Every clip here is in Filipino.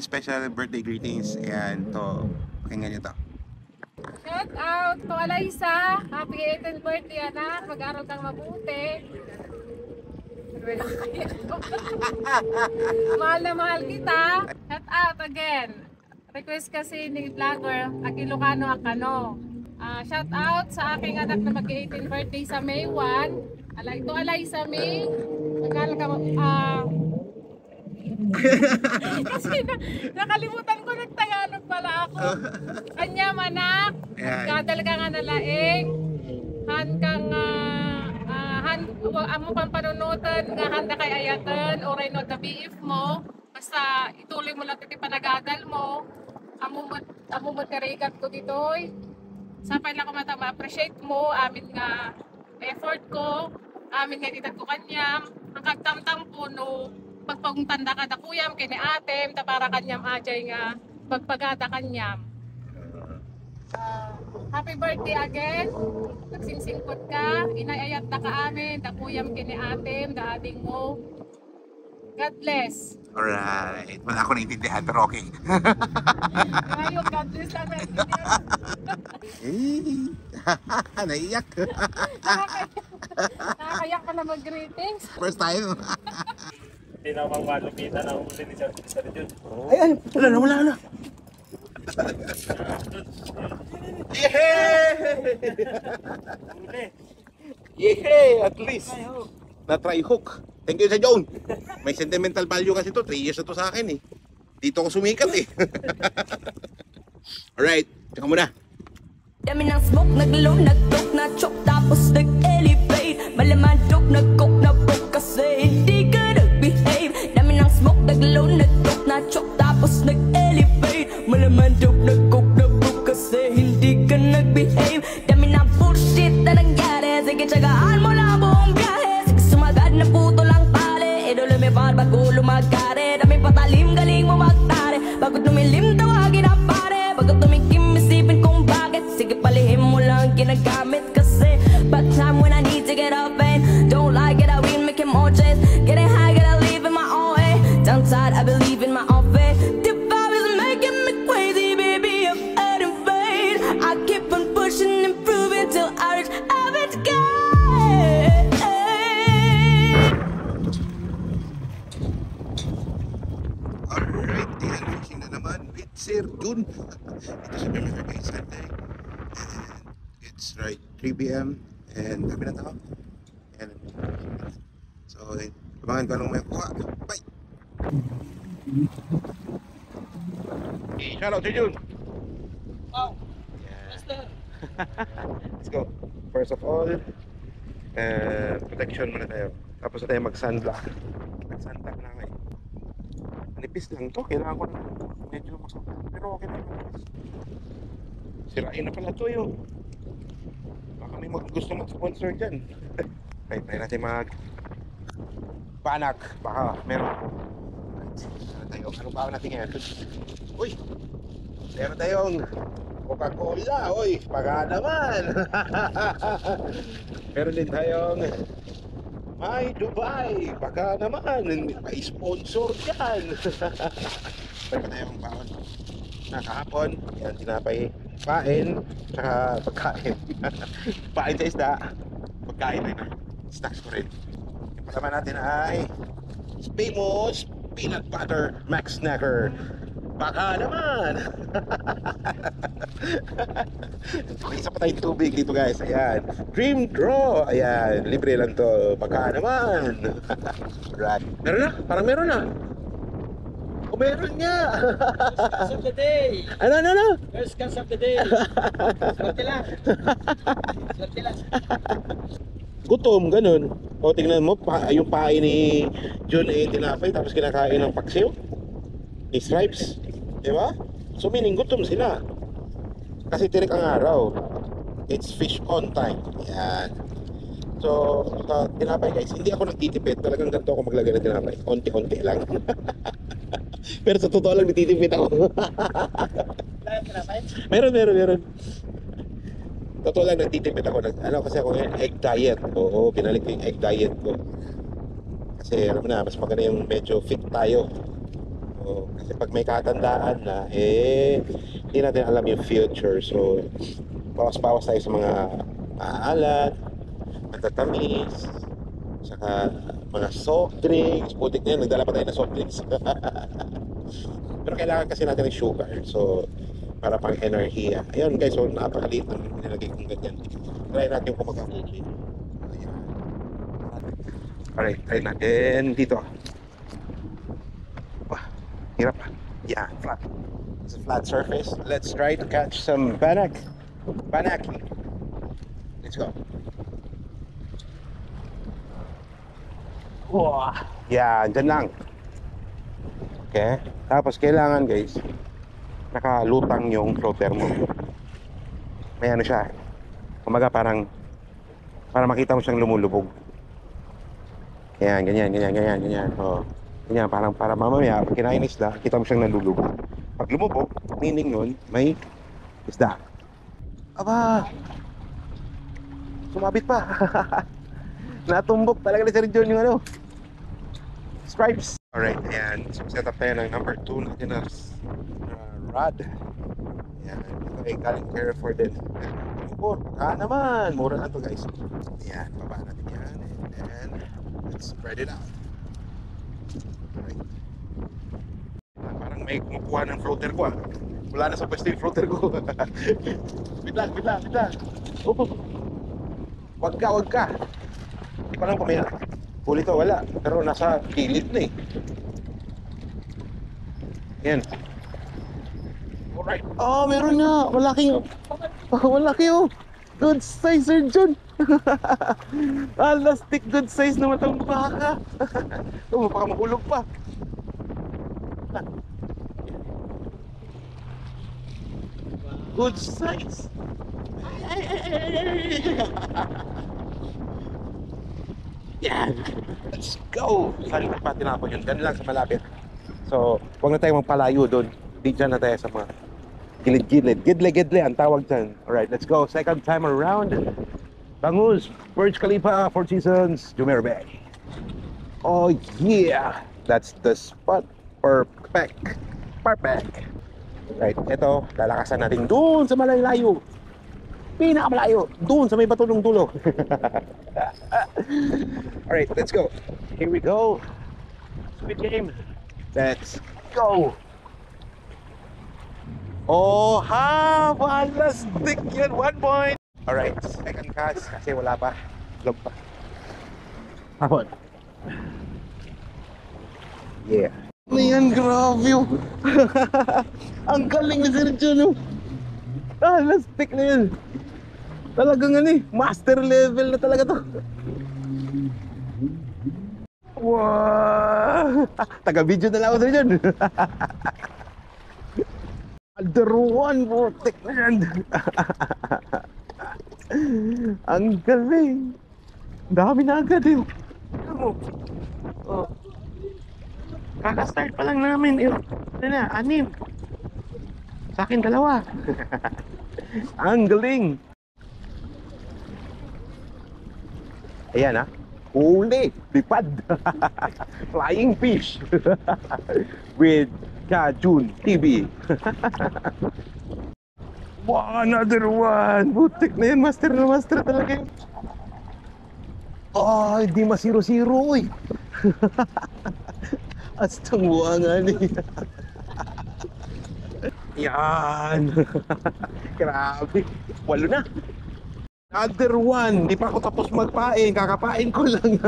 special birthday greetings. Ayan, to. Pakinggan nyo to. Shout out to Alaysa. Happy 18th birthday, anak. Mag-aral kang mabuti. Mahal na mahal kita. Shout out again. Request kasi ni vlogger, Akilocano Akano. Shout out sa aking anak na mag-18th birthday sa May 1. Ito Alaysa May. Mag-aral ka kasi nakalimutan ko nagtagalog pala ako. Kanya manak, kadal ka nga nalaing, han kang amo pang panunutan nga handa kay ayatan o rin the BF mo. Basta ituloy mo lang iti panagadal mo. Amo mo karigat ko ditoy. Sapay lang ko ma-appreciate mo amin nga effort ko, amin nga ditag ko kanyam, ang kagtamtam po no pagpagtanda ka da kuyam kini atem ta para kanyam ajay nga pagpagada kanyam. Happy birthday again. Nagsingsingkot ka, inayayat na ka amin, da kuyam kini atem, da ading mo. God bless. Alright. Wala ako naintindihan, pero okay. Ngayon, God bless na Naiyak. Nakakayak ka na mag-greetings. First time. Hindi na malupitan ang huli ni Sir Jun. Ay, wala na. Yehey! At least na-try hook. Thank you sa John. May sentimental value kasi to. 3 years na to sa akin eh. Dito ako sumikat eh. Alright, tsaka muna. Dami ng smoke, naglaw, nag-talk, na-chok, tapos nag-elevate. Malaman joke, nag-coke, na-broke kasi hindi ka nag-behave. Dami ng smoke, naglaw, nag-talk, na-chok, tapos nag-elevate. Malaman joke, nag-coke, na-broke kasi hindi ka nag-behave. Dami ng bullshit na nangyari, sige tsagaan mo lang buong biyahe. Sige sumagad na puto lang pare, idolo may bar bago lumagare. Dami patalim, galing mo magtare, bago tumilim tawagin ang pare. Bago tumikim, isipin kong bakit, sige palihim mo lang ginagamit kasi bad time when I need to get up and don't like it, I win, making more chase. Getting high, gotta live in my own way. Downside, I believe in my own faith. The vibe is making me crazy, baby, I'm adding fade. I keep on pushing, improving till I reach average gate. Alright, yan. Fishing na naman with Sir Jun. Ito sa Pemesa guys, Sunday. And it's right 3 p.m. And kami na tao. And so, abangan ko lang may kuha. Bye! Shout out to Jun! Wow! Yeah. Let's go. First of all, protection muna tayo. Tapos na tayo mag-sunblock. Nag-sunblock na ngayon. Nipis lang to, kailangan ko na medyo masakit, pero okay na yun. Sirain na pala to yun. Baka may gusto mag-sponsor dyan. Try natin panak, baka meron. Anong bawa natin ngayon? Uy! Meron tayong Coca-Cola, uy! Baka naman! Meron din tayong My Dubai, baka naman may sponsor yan. Meron tayong baon na kahapon, yan tinapay, pain, tsaka pagkain. Pain sa isda, pagkain rin na, snacks ko rin. Yung palaman natin ay famous peanut butter max snacker. Baka naman. May isa pa tayong tubig dito guys. Ayan, Dream Draw. Ayan, libre lang to. Baka naman. Right. Meron na? Parang meron na. O meron nga. Cast of the day! Ano? First cast of the day! Swerte lang! Swerte lang! Gutom, ganun. O tingnan mo, yung pain ni John eh tinapay tapos kinakain ng paksiw ni Stripes, diba? So meaning gutom sila kasi tirik ang araw. It's fish on time. Yan. So tinapay guys, hindi ako nagtitipid. Talagang ganito ako maglagay ng tinapay, konti-konti lang. Pero sa totoo lang nagtitipid ako. Meron. Totoo lang nagtitipid ako. Kasi ako ngayon, egg diet. Oo, pinalik ko yung egg diet ko. Kasi alam mo na, mas maganda yung medyo fit tayo. So, kasi pag may katandaan na, hindi natin alam yung future. So, bawas-bawas tayo sa mga maalat, matatamis, saka mga soft drinks. Putik na yun, nagdala pa tayo ng soft drinks. Pero kailangan kasi natin ng sugar. So, para pang enerhiya. Ayun guys, so napakaliit ng nilagay kong ganyan. Try natin kung magkakuli. Alright, try natin dito. Wah, hirap. Yeah, flat. It's a flat surface. Let's try to catch some banak. Banaki. Let's go. Wah, yeah, dyan lang. Okay. Tapos kailangan guys, nakalutang yung floater mo. May ano siya. Kumaga parang para makita mo siyang lumulubog. Yan, ganyan. Oh. Ganyan, parang para mamaya pag kinain isda, kita mo siyang nalulubog. Pag lumubog, meaning nun, may isda. Aba! Sumabit pa. Natumbok talaga ni Sir John yung ano. Stripes. Alright, ayan. So, set up tayo ng number 2 natin na rod. Ayan. Ito ay galing Carrefour din. Baka naman. Mura na to guys. Ayan. Baba natin yan. And then, let's spread it out. Alright. Parang may kumukuha ng floater ko ah. Wala na sa pwesto yung floater ko. Wait lang. Oh. Wag ka. Hindi pa lang pumaya. Huli to, wala. Pero nasa gilid na eh. Yan. Alright. Oh, meron nga. Malaki oh. Good size, Sir John. Alastik, good size naman itong baka. Oh, baka mahulog pa. Good size. Yan. Let's go. Saan pa tinapon yun? Ganun lang sa malapit. So, huwag na tayo magpalayo doon. Di dyan na tayo sa mga gilid-gilid. Gidle-gidle ang tawag dyan. Alright, let's go. Second time around. Bangus, Burj Khalifa, Four Seasons, Jumeirah Bay. Oh yeah. That's the spot. Perfect. Right, ito, lalakasan natin doon sa malayo. Pinakamalayo. Doon sa may bato ng dulo. Alright, let's go. Here we go. Squid game. Let's go. Oh, ha! Malastik yan. 1 point. Alright, second cast. Kasi wala pa. Log pa. Hapon. Yeah. Ano yan? Grabe oh. Ang galing ni Sir John oh. Malastik na yan. Talagang ano eh, master level na talaga to. Wow! Taga-video na lang ako sa dyan. Alderuan, putik na yan. Ang galing. Dami na agad eh. Oh. Kaka-start pa lang namin. Ano na, 6. Sa akin 2. Ang galing. Ayan ha. Huli. Lipad. Flying fish. With Kajun TV. Wow, another one. Butik na yun. Master na master talaga yun. Oh, hindi masiro-siro eh. Astang buwangan eh. Yan. Grabe. 8 na. Other one. Di pa ako tapos magpain. Kakapain ko lang.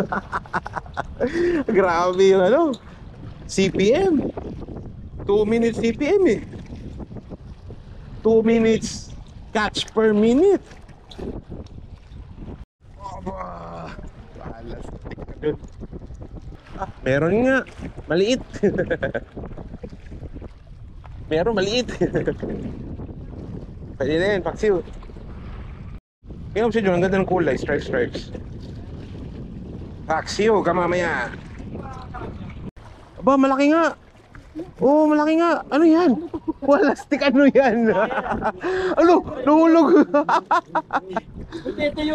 Grabe yung ano. CPM. 2 minutes CPM eh. 2 minutes catch per minute. Aba. Palastik ka dun. Ah, meron nga. Maliit. Meron maliit. Pwede na yun, paksiw. Tingnan mo siya dyan, ang ganda ng kulay. Stripes. Paksiw ka mamaya. Aba, malaki nga. Oo, malaki nga. Ano yan? Wala stick, ano yan? Ano? Nahulog.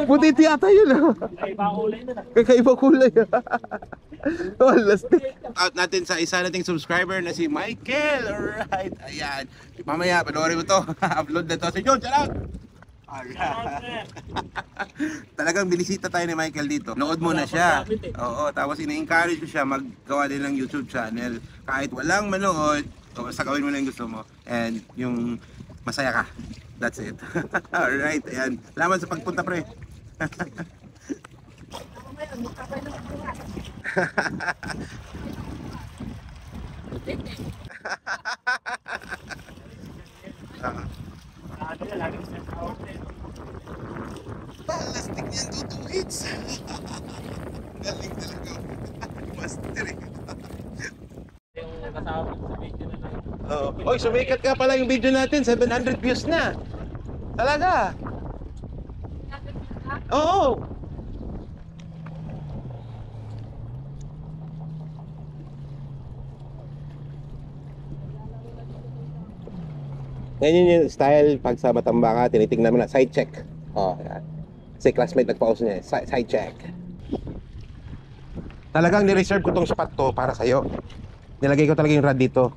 Butiti yata yun. Kakaiba kulay. Wala stick. Out natin sa isa nating subscriber na si Michael. Alright, ayan. Mamaya, panoorin mo to. Upload na to. Si John, shout out! Alright. Talagang binisita tayo ni Michael dito. Nood mo na siya. Oo, tapos ina-encourage ko siya maggawa din ng YouTube channel. Kahit walang manood, basta gawin mo na yung gusto mo. And yung masaya ka. That's it. Alright, ayan. Salamat sa pagpunta, pre. Plastic niyan, 2 hits. Galing talaga. Master eh. Yung kasama sa video na lang. Oh. Oy, sumikat ka pala yung video natin. 700 views na. Talaga. Oo. Ganyan yung style pag sa Batambangan, tinitingnan mo na side check. Oh, yan. Kasi classmate nagpa-post niya, side check. Talagang ni-reserve ko tong spot to para sa'yo. Nilagay ko talaga yung rod dito.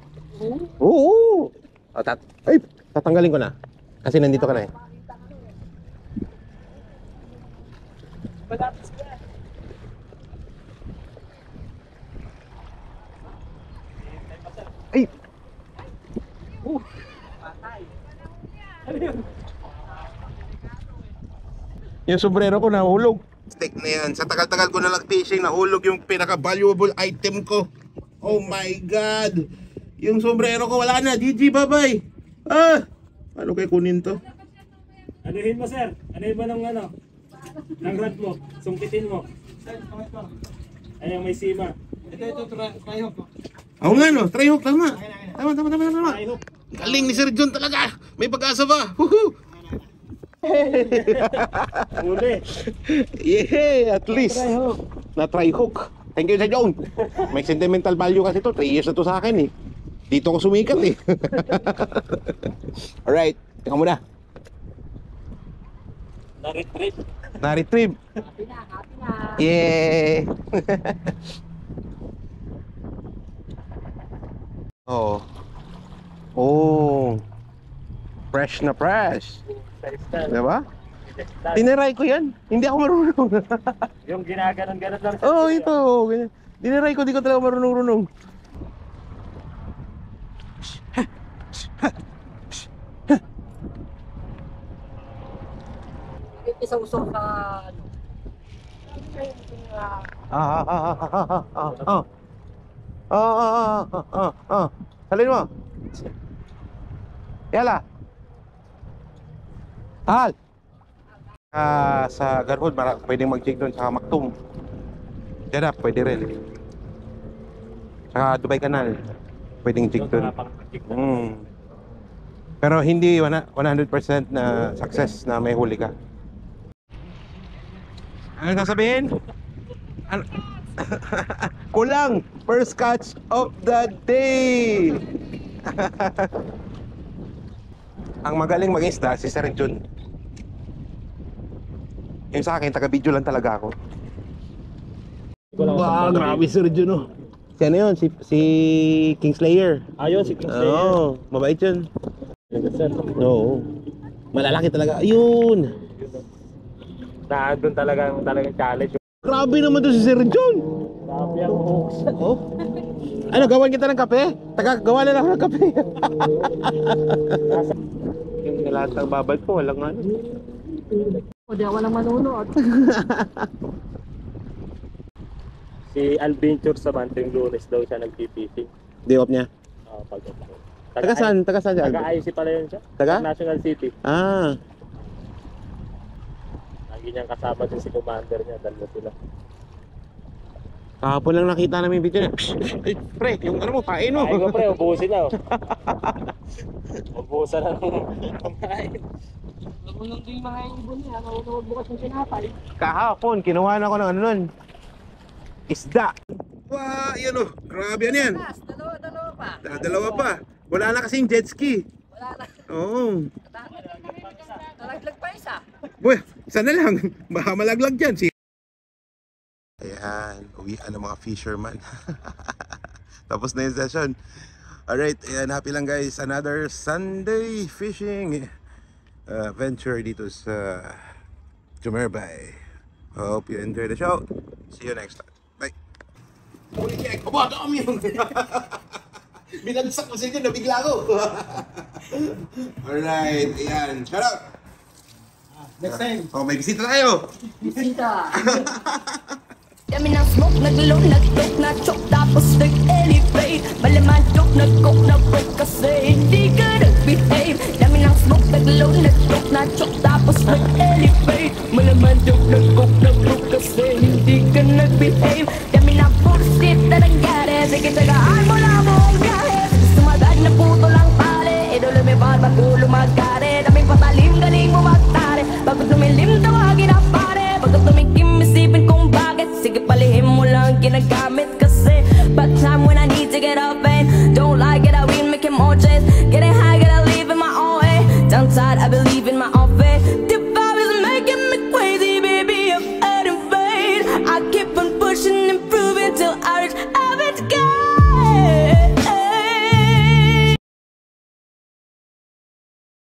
Oo. Oh, ay, tatanggalin ko na. Kasi nandito ka na eh. Ay! Yung sombrero ko nahulog. Stick na yan. Sa tagal-tagal ko na lang fishing, nahulog yung pinaka-valuable item ko. Oh my God! Yung sombrero ko wala na. GG, bye-bye! Ah! Ano kayo kunin to? Anuhin mo, sir. Anuhin mo ng ano? Ng rod mo. Sungkitin mo. Ayan, may sima. Ito, try hook. Oo nga no, try hook, tama. Tama. Try hook. Galing ni Sir John talaga. May pag-asa ba? Woohoo! Uli. Yeah, at least. Na-try hook. Thank you, Sir John. May sentimental value kasi to. 3 years na to sa akin eh. Dito ko sumikat eh. Alright, tingnan mo na. Na-retrieve. Na-retrieve. Yeah. Oh. Oh. Fresh na fresh. Diba? Tiniray ko yan. Hindi ako marunong. Yung ginaganon-ganon lang. Oo, ito. Tiniray ko, di ko talaga marunong-runong. Isa-usok sa Salin mo. Yala. Hal. Sa Garhod, pwedeng mag-check doon sa Maktum. Diyan pwede rin. Sa Dubai Canal, pwedeng check doon. Pero hindi 100% na success na may huli ka. Ano sasabihin? Ano? Kulang! First catch of the day! Ang magaling mag-isda si Sir Jun. Yung sa akin, taga-video lang talaga ako. Wow, grabe Sir Jun oh. Si ano yun? Si Kingslayer. Ayun, si Kingslayer. Oo, mabait yun. Oo. Malalaki talaga. Ayun! Doon talagang challenge. Grabe naman to si Sir John. Grabe ang hooks. Oh. Ano, gawan kita ng kape? Gawa na lang ako ng kape. Yung lahat ng babad ko, walang ano. O di ako lang manunod. Si Alventure sa Banting Lunes daw siya nag-fishing. Day off niya? Taga saan? Taga saan siya? Taga IC pala yun siya. Taga? National City. Ah. Lagi niyang kasama din si commander niya. Dalawa sila. Kahapon lang nakita namin yung video niya. Pre, yung ano mo, pain mo. Ay ko pre, ubusin na oh. Ubusan na ng kumain. Nagulong din yung mga ibon niya. Nagulong bukas ng sinapay. Kahapon, kinuha na ako ng ano nun. Isda. Wow, yun oh. Grabe yan yan. Dalawa pa. Dalawa pa. Wala na kasing jet ski. Wala na. Oo. Nalaglag pa isa. Boy, isa na lang. Baka malaglag dyan. Ayan, uwian ng mga fisherman. Tapos na yung session. Alright, ayan, happy lang guys. Another Sunday fishing venture dito sa Jumerbay. Hope you enjoy the show. See you next time. Bye. Uli kaya, kumadami yun. Binagsak kasi dyan, nabigla ko. Alright, ayan. Shout out. Next time. Oh, may bisita tayo. Bisita. Dami ng smoke, naglow, nag-talk, na-chok, tapos nag-elevate. Malaman, joke, nag-coke, na-break kasi